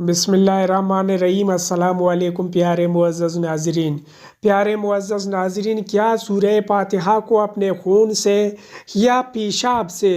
بسم اللہ الرحمن الرحیم۔ السلام علیکم پیارے معزز ناظرین۔ کیا سورہ فاتحہ کو اپنے خون سے یا پیشاب سے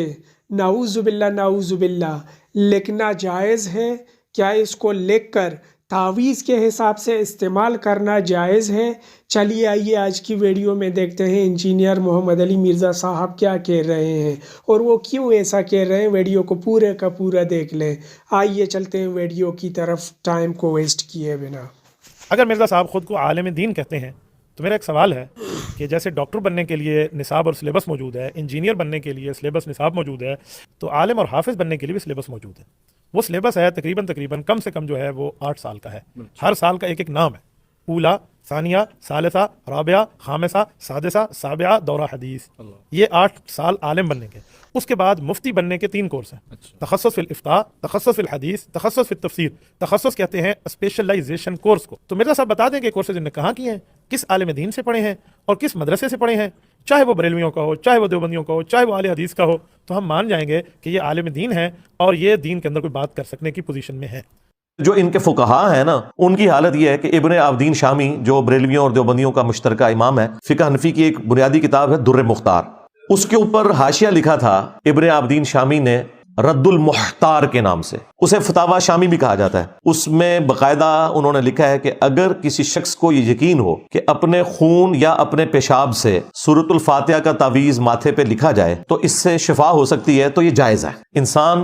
نعوذ باللہ لکھنا جائز ہے؟ کیا اس کو لکھ کر تعویذ کے حساب سے استعمال کرنا جائز ہے؟ چلیے آئیے آج کی ویڈیو میں دیکھتے ہیں انجینئر محمد علی مرزا صاحب کیا کہہ رہے ہیں اور وہ کیوں ایسا کہہ رہے ہیں۔ ویڈیو کو پورے کا پورا دیکھ لیں۔ آئیے چلتے ہیں ویڈیو کی طرف ٹائم کو ویسٹ کیے بنا۔ اگر مرزا صاحب خود کو عالم دین کہتے ہیں تو میرا ایک سوال ہے کہ جیسے ڈاکٹر بننے کے لیے نصاب اور سلیبس موجود ہے، انجینئر بننے کے لیے سلیبس نصاب موجود ہے، تو عالم اور حافظ بننے کے لیے بھی سلیبس موجود ہے۔ وہ سلیبس ہے تقریباً کم سے کم جو ہے وہ 8 سال کا ہے۔ ہر سال کا ایک نام ہے، اولا، ثانیہ، ثالثہ، رابعہ، خامسہ، سادسہ، سابعہ، دورہ حدیث۔ یہ 8 سال عالم بننے کے۔ اس کے بعد مفتی بننے کے 3 کورس ہیں، تخصص فی الافتاء، تخصص فی الحدیث، تخصص فی التفسیر۔ تخصص کہتے ہیں اسپیشلائزیشن کورس کو۔ تو مرزا صاحب بتا دیں کہ کورسز انہوں نے کہاں کیے ہیں، کس عالم دین سے پڑھے ہیں اور کس مدرسے سے پڑھے ہیں، چاہے وہ بریلویوں کا ہو، چاہے وہ دیوبندیوں کا ہو، چاہے وہ اہل حدیث کا ہو، تو ہم مان جائیں گے کہ یہ عالم دین ہے اور یہ دین کے اندر کوئی بات کر سکنے کی پوزیشن میں ہے۔ جو ان کے فقہاء ہیں نا، ان کی حالت یہ ہے کہ ابن عابدین شامی جو بریلویوں اور دیوبندیوں کا مشترکہ امام ہے، فقہ حنفی کی ایک بنیادی کتاب ہے در مختار، اس کے اوپر حاشیہ لکھا تھا ابن عابدین شامی نے رد المحتار کے نام سے، اسے فتاوی شامی بھی کہا جاتا ہے۔ اس میں باقاعدہ انہوں نے لکھا ہے کہ اگر کسی شخص کو یہ یقین ہو کہ اپنے خون یا اپنے پیشاب سے سورۃ الفاتحہ کا تعویذ ماتھے پہ لکھا جائے تو اس سے شفا ہو سکتی ہے، تو یہ جائز ہے۔ انسان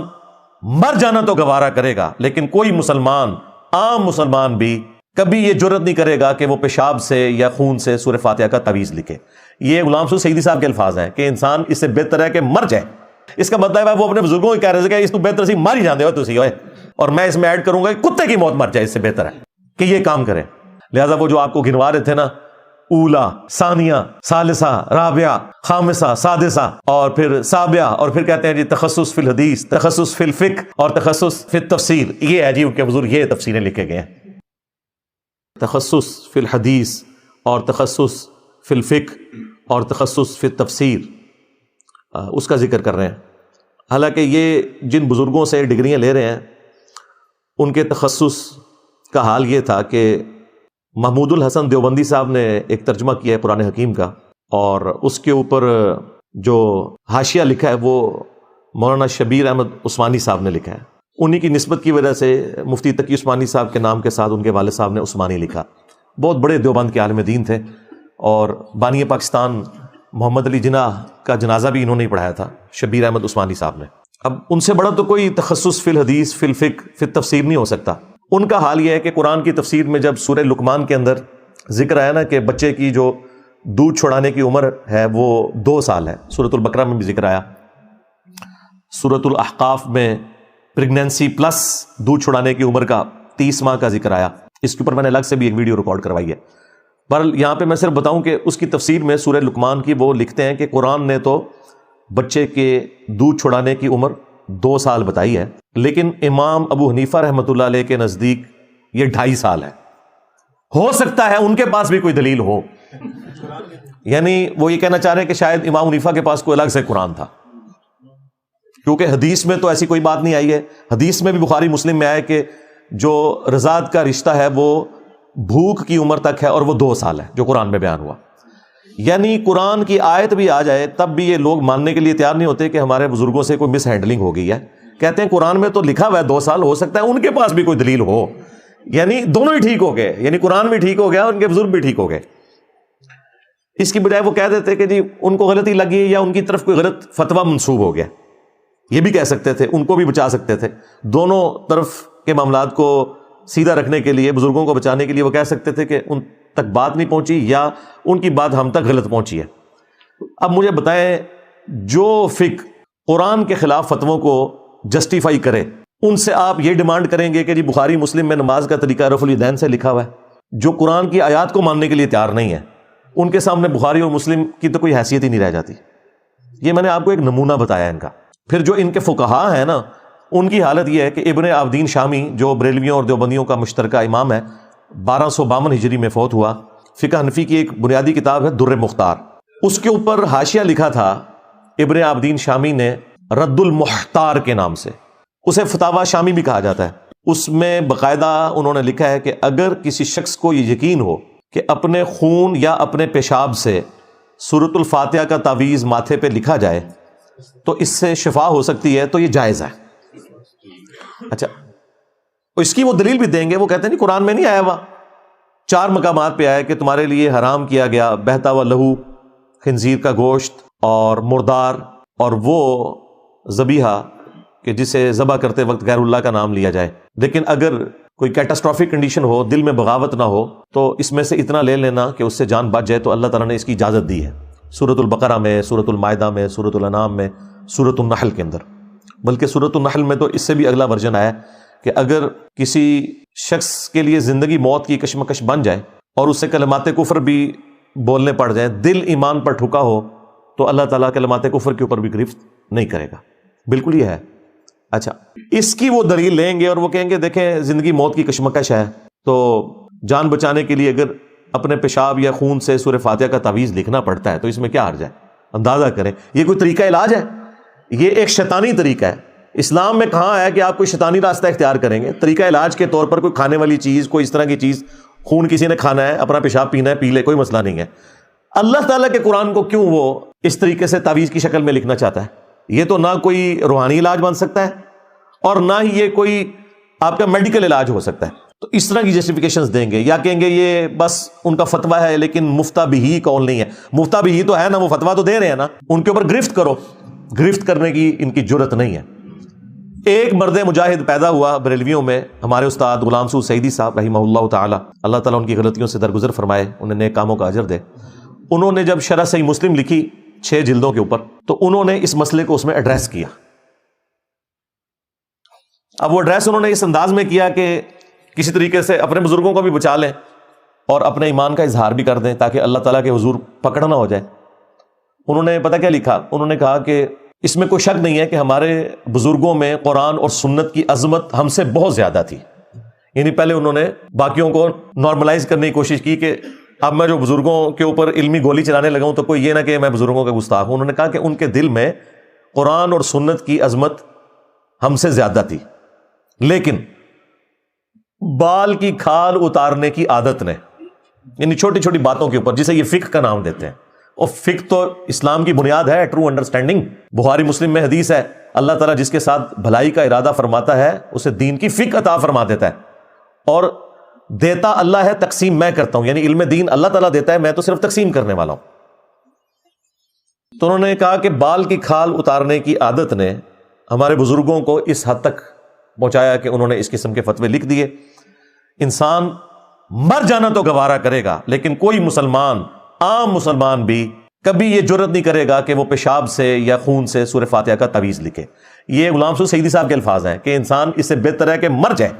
مر جانا تو گوارا کرے گا، لیکن کوئی مسلمان، عام مسلمان بھی کبھی یہ جرت نہیں کرے گا کہ وہ پیشاب سے یا خون سے سورہ فاتحہ کا تعویذ لکھے۔ یہ غلام سعود سعیدی صاحب کے الفاظ ہیں کہ انسان اس سے بہتر ہے کہ مر جائے۔ اس کا مطلب ہے وہ اپنے بزرگوں کو کہہ رہے تھے کہ اس کو بہتر سی مار ہی جاندے ہو تسی ہوئے، اور میں اس میں ایڈ کروں گا کہ کتے کی موت مر جائے، اس سے بہتر ہے کہ یہ کام کریں۔ لہٰذا وہ جو آپ کو گنوا رہے تھے نا، اولا، ثانیہ، ثالثہ، رابعہ، خامسہ، سادسہ اور پھر سابعہ، اور پھر کہتے ہیں جی تخصص فی الحدیث، تخصص فی الفقہ اور تخصص فی التفسیر، یہ ہے جی ان کے حضور یہ تفسیریں لکھے گئے ہیں۔ تخصص فی الحدیث اور تخصص فی الفقہ اور تخصص فی التفسیر، اس کا ذکر کر رہے ہیں۔ حالانکہ یہ جن بزرگوں سے ڈگریاں لے رہے ہیں ان کے تخصص کا حال یہ تھا کہ محمود الحسن دیوبندی صاحب نے ایک ترجمہ کیا ہے قرآن حکیم کا، اور اس کے اوپر جو حاشیہ لکھا ہے وہ مولانا شبیر احمد عثمانی صاحب نے لکھا ہے۔ انہی کی نسبت کی وجہ سے مفتی تقی عثمانی صاحب کے نام کے ساتھ ان کے والد صاحب نے عثمانی لکھا۔ بہت بڑے دیوبند کے عالم دین تھے، اور بانی پاکستان محمد علی جناح کا جنازہ بھی انہوں نے پڑھایا تھا، شبیر احمد عثمانی صاحب نے۔ اب ان سے بڑا تو کوئی تخصص فی الحدیث، فی الفقہ، فی التفسیر نہیں ہو سکتا۔ ان کا حال یہ ہے کہ قرآن کی تفسیر میں جب سورہ لقمان کے اندر ذکر آیا نا کہ بچے کی جو دودھ چھڑانے کی عمر ہے وہ 2 سال ہے، سورۃ البقرہ میں بھی ذکر آیا، سورۃ الاحقاف میں پریگنینسی پلس دودھ چھڑانے کی عمر کا 30 ماہ کا ذکر آیا۔ اس کے اوپر میں نے الگ سے بھی ایک ویڈیو ریکارڈ کروائی ہے۔ پر یہاں پہ میں صرف بتاؤں کہ اس کی تفسیر میں سورہ لقمان کی وہ لکھتے ہیں کہ قرآن نے تو بچے کے دودھ چھڑانے کی عمر 2 سال بتائی ہے، لیکن امام ابو حنیفہ رحمۃ اللہ علیہ کے نزدیک یہ 2.5 سال ہے۔ ہو سکتا ہے ان کے پاس بھی کوئی دلیل ہو، یعنی وہ یہ کہنا چاہ رہے ہیں کہ شاید امام حنیفہ کے پاس کوئی الگ سے قرآن تھا، کیونکہ حدیث میں تو ایسی کوئی بات نہیں آئی ہے۔ حدیث میں بھی بخاری مسلم میں آیا کہ جو رضاعت کا رشتہ ہے وہ بھوک کی عمر تک ہے، اور وہ 2 سال ہے جو قرآن میں بیان ہوا۔ یعنی قرآن کی آیت بھی آ جائے تب بھی یہ لوگ ماننے کے لیے تیار نہیں ہوتے کہ ہمارے بزرگوں سے کوئی مس ہینڈلنگ ہو گئی ہے۔ کہتے ہیں قرآن میں تو لکھا ہوا ہے 2 سال، ہو سکتا ہے ان کے پاس بھی کوئی دلیل ہو۔ یعنی دونوں ہی ٹھیک ہو گئے، یعنی قرآن بھی ٹھیک ہو گیا، ان کے بزرگ بھی ٹھیک ہو گئے۔ اس کی بجائے وہ کہہ دیتے کہ جی ان کو غلطی لگی یا ان کی طرف کوئی غلط فتویٰ منسوب ہو گیا، یہ بھی کہہ سکتے تھے، ان کو بھی بچا سکتے تھے۔ دونوں طرف کے معاملات کو سیدھا رکھنے کے لیے، بزرگوں کو بچانے کے لیے وہ کہہ سکتے تھے کہ ان تک بات نہیں پہنچی یا ان کی بات ہم تک غلط پہنچی ہے۔ اب مجھے بتائیں، جو فقہ قرآن کے خلاف فتووں کو جسٹیفائی کرے، ان سے آپ یہ ڈیمانڈ کریں گے کہ جی بخاری مسلم میں نماز کا طریقہ رفع الیدین سے لکھا ہوا ہے؟ جو قرآن کی آیات کو ماننے کے لیے تیار نہیں ہے، ان کے سامنے بخاری اور مسلم کی تو کوئی حیثیت ہی نہیں رہ جاتی۔ یہ میں نے آپ کو ایک نمونہ بتایا ان کا۔ پھر جو ان کے فقہاء ہیں نا، ان کی حالت یہ ہے کہ ابن عابدین شامی جو بریلویوں اور دیوبندیوں کا مشترکہ امام ہے، 1252 ہجری میں فوت ہوا، فقہ حنفی کی ایک بنیادی کتاب ہے در مختار، اس کے اوپر حاشیہ لکھا تھا ابن عابدین شامی نے رد المحتار کے نام سے، اسے فتاوی شامی بھی کہا جاتا ہے۔ اس میں باقاعدہ انہوں نے لکھا ہے کہ اگر کسی شخص کو یہ یقین ہو کہ اپنے خون یا اپنے پیشاب سے سورۃ الفاتحہ کا تعویذ ماتھے پہ لکھا جائے تو اس سے شفا ہو سکتی ہے، تو یہ جائز ہے۔ اچھا، اس کی وہ دلیل بھی دیں گے، وہ کہتے ہیں نہیں قرآن میں نہیں آیا ہوا، 4 مقامات پہ آیا کہ تمہارے لیے حرام کیا گیا بہتا ہوا لہو، خنزیر کا گوشت اور مردار، اور وہ ذبیحہ کہ جسے ذبح کرتے وقت غیر اللہ کا نام لیا جائے۔ لیکن اگر کوئی کیٹاسٹرافک کنڈیشن ہو، دل میں بغاوت نہ ہو، تو اس میں سے اتنا لے لینا کہ اس سے جان بچ جائے، تو اللہ تعالیٰ نے اس کی اجازت دی ہے، سورۃ البقرہ میں، سورۃ المائدہ میں، سورۃ الانعام میں، سورۃ النحل کے اندر۔ بلکہ سورۃ النحل میں تو اس سے بھی اگلا ورژن آیا کہ اگر کسی شخص کے لیے زندگی موت کی کشمکش بن جائے اور اس سے کلمات کفر بھی بولنے پڑ جائیں، دل ایمان پر ٹھکا ہو، تو اللہ تعالیٰ کلمات کفر کے اوپر بھی گرفت نہیں کرے گا۔ بالکل یہ ہے۔ اچھا، اس کی وہ دلیل لیں گے اور وہ کہیں گے دیکھیں زندگی موت کی کشمکش ہے، تو جان بچانے کے لیے اگر اپنے پیشاب یا خون سے سورہ فاتحہ کا تعویذ لکھنا پڑتا ہے تو اس میں کیا حرج ہے؟ اندازہ کریں، یہ کوئی طریقہ علاج ہے؟ یہ ایک شیطانی طریقہ ہے۔ اسلام میں کہاں ہے کہ آپ کوئی شیطانی راستہ اختیار کریں گے؟ طریقہ علاج کے طور پر کوئی کھانے والی چیز، کوئی اس طرح کی چیز، خون کسی نے کھانا ہے، اپنا پیشاب پینا ہے، پی لے، کوئی مسئلہ نہیں ہے۔ اللہ تعالیٰ کے قرآن کو کیوں وہ اس طریقے سے تعویذ کی شکل میں لکھنا چاہتا ہے؟ یہ تو نہ کوئی روحانی علاج بن سکتا ہے اور نہ ہی یہ کوئی آپ کا میڈیکل علاج ہو سکتا ہے۔ تو اس طرح کی جسٹیفیکیشنز دیں گے، یا کہیں گے یہ بس ان کا فتویٰ ہے لیکن مفتہ بھی قول نہیں ہے۔ مفتہ بھی تو ہے نا، وہ فتویٰ تو دے رہے ہیں نا، ان کے اوپر گرفت کرو۔ گرفت کرنے کی ان کی جرت نہیں ہے۔ ایک مرد مجاہد پیدا ہوا بریلویوں میں، ہمارے استاد غلام سعود سعیدی صاحب رحمہ اللہ تعالی، اللہ تعالیٰ ان کی غلطیوں سے درگزر فرمائے، انہیں نیک کاموں کا اجر دے۔ انہوں نے جب شرح صحیح مسلم لکھی 6 جلدوں کے اوپر، تو انہوں نے اس مسئلے کو اس میں ایڈریس کیا۔ اب وہ ایڈریس انہوں نے اس انداز میں کیا کہ کسی طریقے سے اپنے بزرگوں کو بھی بچا لیں اور اپنے ایمان کا اظہار بھی کر دیں تاکہ اللہ تعالیٰ کے حضور پکڑ نہ ہو جائے۔ انہوں نے پتہ کیا لکھا؟ انہوں نے کہا کہ اس میں کوئی شک نہیں ہے کہ ہمارے بزرگوں میں قرآن اور سنت کی عظمت ہم سے بہت زیادہ تھی۔ یعنی پہلے انہوں نے باقیوں کو نارملائز کرنے کی کوشش کی کہ اب میں جو بزرگوں کے اوپر علمی گولی چلانے لگا ہوں تو کوئی یہ نہ کہ میں بزرگوں کا گستاخ ہوں۔ انہوں نے کہا کہ ان کے دل میں قرآن اور سنت کی عظمت ہم سے زیادہ تھی، لیکن بال کی کھال اتارنے کی عادت نے، یعنی چھوٹی چھوٹی باتوں کے اوپر، جسے یہ فقہ کا نام دیتے ہیں، اور فقہ تو اسلام کی بنیاد ہے، ٹرو انڈرسٹینڈنگ۔ بخاری مسلم میں حدیث ہے، اللہ تعالیٰ جس کے ساتھ بھلائی کا ارادہ فرماتا ہے اسے دین کی فقہ عطا فرما دیتا ہے، اور دیتا اللہ ہے، تقسیم میں کرتا ہوں، یعنی علم دین اللہ تعالیٰ دیتا ہے، میں تو صرف تقسیم کرنے والا ہوں۔ تو انہوں نے کہا کہ بال کی کھال اتارنے کی عادت نے ہمارے بزرگوں کو اس حد تک پہنچایا کہ انہوں نے اس قسم کے فتوے لکھ دیے۔ انسان مر جانا تو گوارا کرے گا، لیکن کوئی مسلمان، عام مسلمان بھی کبھی یہ جرت نہیں کرے گا کہ وہ پیشاب سے یا خون سے سورہ فاتحہ کا تعویذ لکھے۔ یہ غلام سعود سعیدی صاحب کے الفاظ ہیں کہ انسان اس سے بہتر ہے کہ مر جائے،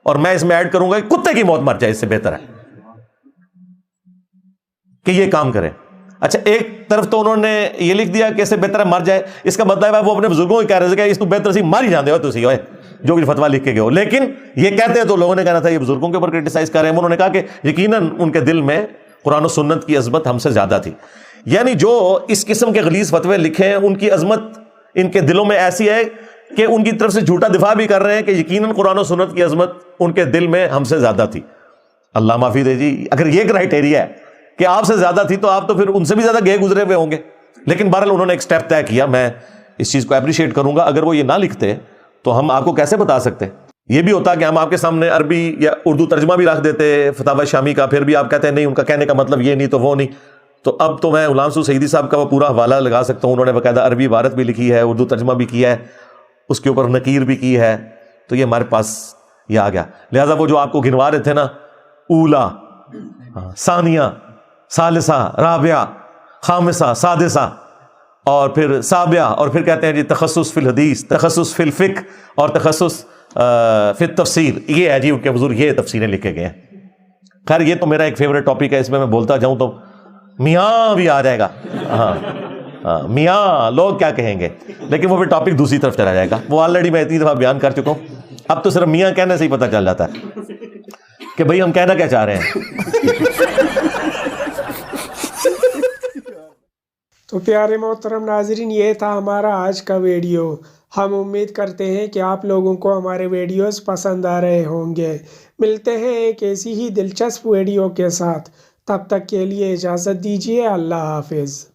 اور میں اس میں ایڈ کروں گا کہ کتے کی موت مر جائے، اس سے بہتر ہے کہ یہ کام کرے۔ اچھا، ایک طرف تو انہوں نے یہ لکھ دیا کہ اس سے بہتر ہے مر جائے، اس کا مطلب ہے وہ اپنے بزرگوں کو کہہ رہے تھے کہ اس کو بہتر سی مر ہی جاندے ہو تسی ہوئے جو کچھ فتویٰ لکھ کے گئے ہو۔ لیکن یہ کہتے ہیں تو لوگوں نے کہنا تھا یہ بزرگوں کے اوپر کرٹیسائز کر رہے ہیں۔ انہوں نے کہا کہ یقیناً ان کے دل میں قرآن و سنت کی عظمت ہم سے زیادہ تھی، یعنی جو اس قسم کے غلیظ فتوے لکھے ہیں ان کی عظمت ان کے دلوں میں ایسی ہے کہ ان کی طرف سے جھوٹا دفاع بھی کر رہے ہیں کہ یقیناً قرآن و سنت کی عظمت ان کے دل میں ہم سے زیادہ تھی۔ اللہ معافی دے جی، اگر یہ کرائٹیریا ہے کہ آپ سے زیادہ تھی تو آپ تو پھر ان سے بھی زیادہ گئے گزرے ہوئے ہوں گے۔ لیکن بہرحال انہوں نے ایک سٹیپ طے کیا، میں اس چیز کو اپریشیٹ کروں گا۔ اگر وہ یہ نہ لکھتے تو ہم آپ کو کیسے بتا سکتے؟ یہ بھی ہوتا کہ ہم آپ کے سامنے عربی یا اردو ترجمہ بھی رکھ دیتے فتاوی شامی کا، پھر بھی آپ کہتے ہیں نہیں ان کا کہنے کا مطلب یہ نہیں تو وہ نہیں۔ تو اب تو میں غلام سعود سعیدی صاحب کا وہ پورا حوالہ لگا سکتا ہوں، انہوں نے باقاعدہ عربی عبارت بھی لکھی ہے، اردو ترجمہ بھی کیا ہے، اس کے اوپر نکیر بھی کی ہے، تو یہ ہمارے پاس یہ آ گیا۔ لہٰذا وہ جو آپ کو گنوا رہے تھے نا، اولا، ثانیہ، ثالثہ، رابعہ، خامسہ، سادسہ، اور پھر سابعہ، اور پھر کہتے ہیں جی تخصص فی الحدیث، تخصص فی الفقہ، اور تخصص فی التفسیر، یہ ہے جی ان کے حضور یہ تفسیریں لکھے گئے ہیں۔ خیر یہ تو میرا ایک فیوریٹ ٹاپک ہے، اس میں بولتا جاؤں تو میاں بھی آ جائے گا، ہاں میاں لوگ کیا کہیں گے، لیکن وہ پھر ٹاپک دوسری طرف چلا جائے گا، وہ آلریڈی میں اتنی دفعہ بیان کر چکا ہوں، اب تو صرف میاں کہنے سے ہی پتہ چل جاتا ہے کہ بھئی ہم کہنا کیا چاہ رہے ہیں۔ تو پیارے محترم ناظرین، یہ تھا ہمارا آج کا ویڈیو۔ ہم امید کرتے ہیں کہ آپ لوگوں کو ہمارے ویڈیوز پسند آ رہے ہوں گے۔ ملتے ہیں ایک ایسی ہی دلچسپ ویڈیو کے ساتھ، تب تک کے لیے اجازت دیجیے۔ اللہ حافظ۔